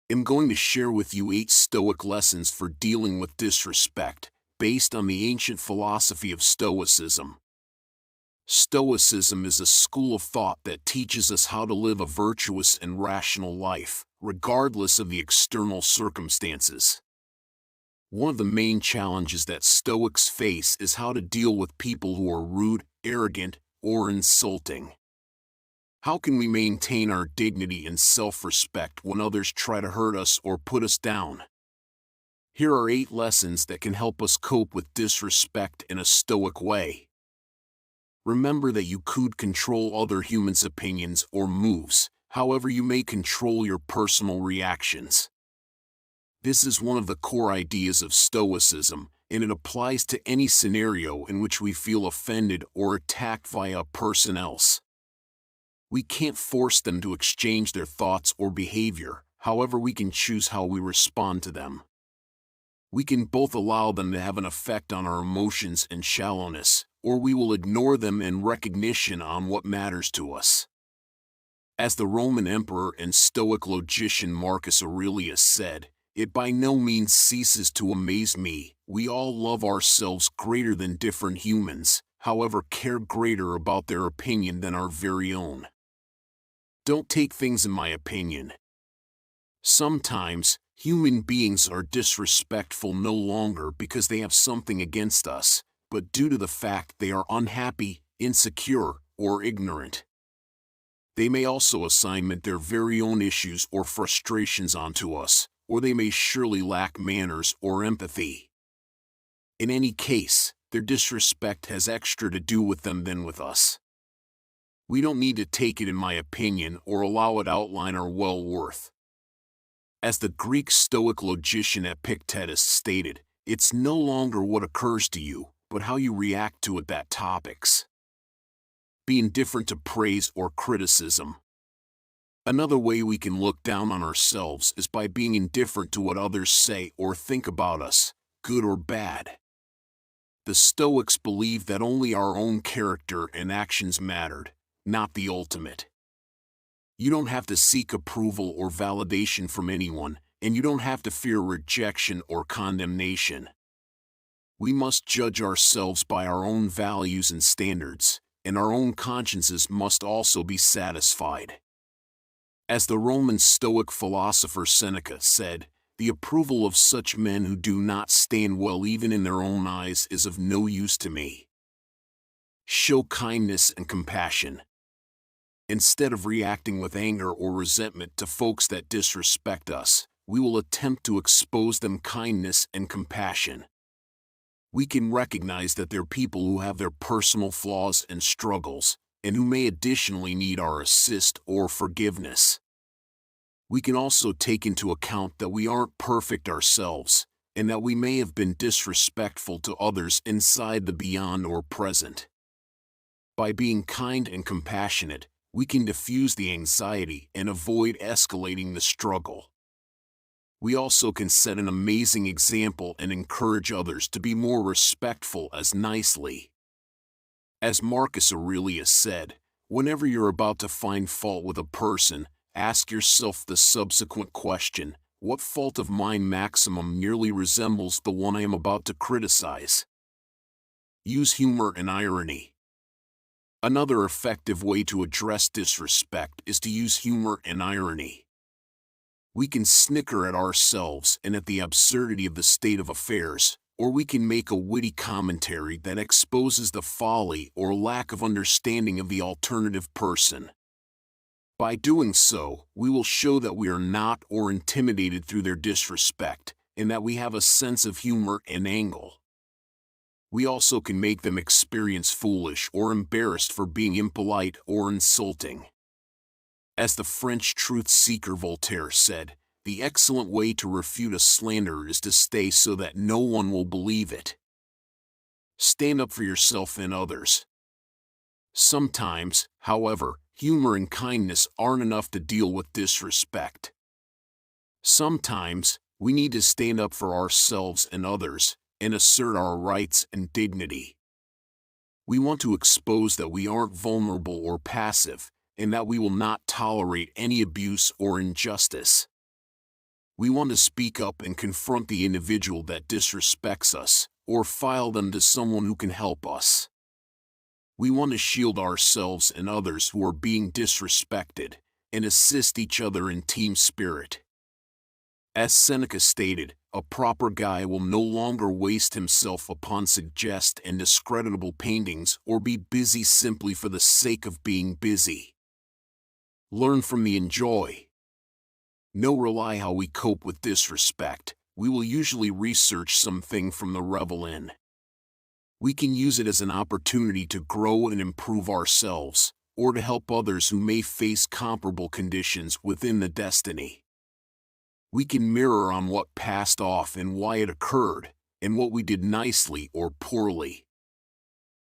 I'm going to share with you 8 Stoic lessons for dealing with disrespect, based on the ancient philosophy of Stoicism. Stoicism is a school of thought that teaches us how to live a virtuous and rational life, regardless of the external circumstances. One of the main challenges that Stoics face is how to deal with people who are rude, arrogant, or insulting. How can we maintain our dignity and self-respect when others try to hurt us or put us down? Here are 8 lessons that can help us cope with disrespect in a Stoic way. Remember that you could control other humans' opinions or moves, however you may control your personal reactions. This is one of the core ideas of Stoicism, and it applies to any scenario in which we feel offended or attacked by a person else. We can't force them to exchange their thoughts or behavior, however we can choose how we respond to them. We can both allow them to have an effect on our emotions and shallowness, or we will ignore them in recognition on what matters to us. As the Roman emperor and Stoic logician Marcus Aurelius said, "It by no means ceases to amaze me, we all love ourselves greater than different humans, however care greater about their opinion than our very own." Don't take things in my opinion. Sometimes, human beings are disrespectful no longer because they have something against us, but due to the fact they are unhappy, insecure, or ignorant. They may also assign their very own issues or frustrations onto us, or they may surely lack manners or empathy. In any case, their disrespect has extra to do with them than with us. We don't need to take it in my opinion or allow it outline our well-worth. As the Greek Stoic logician Epictetus stated, it's no longer what occurs to you, but how you react to it that topics. Be indifferent to praise or criticism. Another way we can look down on ourselves is by being indifferent to what others say or think about us, good or bad. The Stoics believed that only our own character and actions mattered, not the ultimate. You don't have to seek approval or validation from anyone, and you don't have to fear rejection or condemnation. We must judge ourselves by our own values and standards, and our own consciences must also be satisfied. As the Roman Stoic philosopher Seneca said, "The approval of such men who do not stand well even in their own eyes is of no use to me." Show kindness and compassion. Instead of reacting with anger or resentment to folks that disrespect us, we will attempt to expose them kindness and compassion. We can recognize that they're people who have their personal flaws and struggles, and who may additionally need our assist or forgiveness. We can also take into account that we aren't perfect ourselves, and that we may have been disrespectful to others inside the beyond or present. By being kind and compassionate, we can diffuse the anxiety and avoid escalating the struggle. We also can set an amazing example and encourage others to be more respectful as nicely. As Marcus Aurelius said, whenever you're about to find fault with a person, ask yourself the subsequent question, what fault of mine maximum nearly resembles the one I am about to criticize? Use humor and irony. Another effective way to address disrespect is to use humor and irony. We can snicker at ourselves and at the absurdity of the state of affairs, or we can make a witty commentary that exposes the folly or lack of understanding of the alternative person. By doing so, we will show that we are not or intimidated through their disrespect, and that we have a sense of humor and angle. We also can make them experience foolish or embarrassed for being impolite or insulting. As the French truth seeker Voltaire said, "The excellent way to refute a slander is to stay so that no one will believe it." Stand up for yourself and others. Sometimes, however, humor and kindness aren't enough to deal with disrespect. Sometimes, we need to stand up for ourselves and others, and assert our rights and dignity. We want to expose that we aren't vulnerable or passive, and that we will not tolerate any abuse or injustice. We want to speak up and confront the individual that disrespects us, or file them to someone who can help us. We want to shield ourselves and others who are being disrespected, and assist each other in team spirit. As Seneca stated, a proper guy will no longer waste himself upon suggest and discreditable paintings or be busy simply for the sake of being busy. Learn from the enjoy. No rely how we cope with disrespect. We will usually research something from the revel in. We can use it as an opportunity to grow and improve ourselves, or to help others who may face comparable conditions within the destiny. We can mirror on what passed off and why it occurred, and what we did nicely or poorly.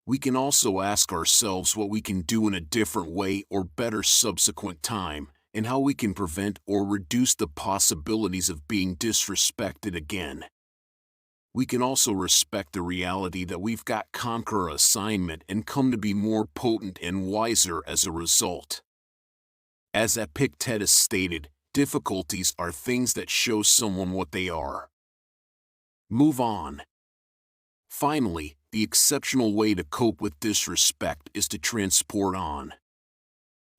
We can also ask ourselves what we can do in a different way or better subsequent time, and how we can prevent or reduce the possibilities of being disrespected again. We can also respect the reality that we've got conqueror assignment and come to be more potent and wiser as a result. As Epictetus stated, difficulties are things that show someone what they are. Move on. Finally, the exceptional way to cope with disrespect is to transport on.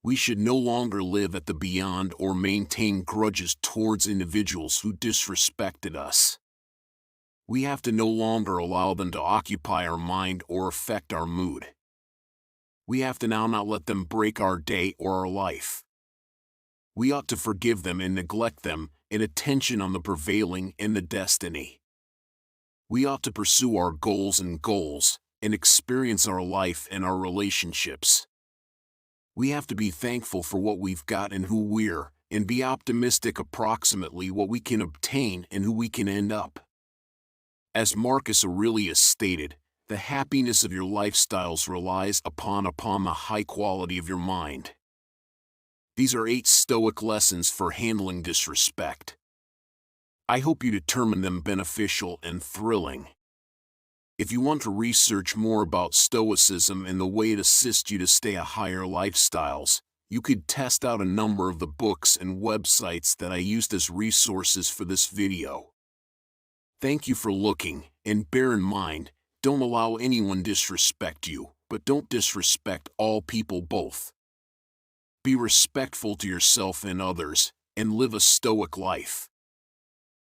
We should no longer live at the beyond or maintain grudges towards individuals who disrespected us. We have to no longer allow them to occupy our mind or affect our mood. We have to now not let them break our day or our life. We ought to forgive them and neglect them, in attention on the prevailing and the destiny. We ought to pursue our goals, and experience our life and our relationships. We have to be thankful for what we've got and who we're, and be optimistic approximately what we can obtain and who we can end up. As Marcus Aurelius stated, the happiness of your lifestyles relies upon the high quality of your mind. These are 8 Stoic lessons for handling disrespect. I hope you determine them beneficial and thrilling. If you want to research more about Stoicism and the way it assists you to stay a higher lifestyles, you could test out a number of the books and websites that I used as resources for this video. Thank you for looking, and bear in mind, don't allow anyone disrespect you, but don't disrespect all people both. Be respectful to yourself and others, and live a Stoic life.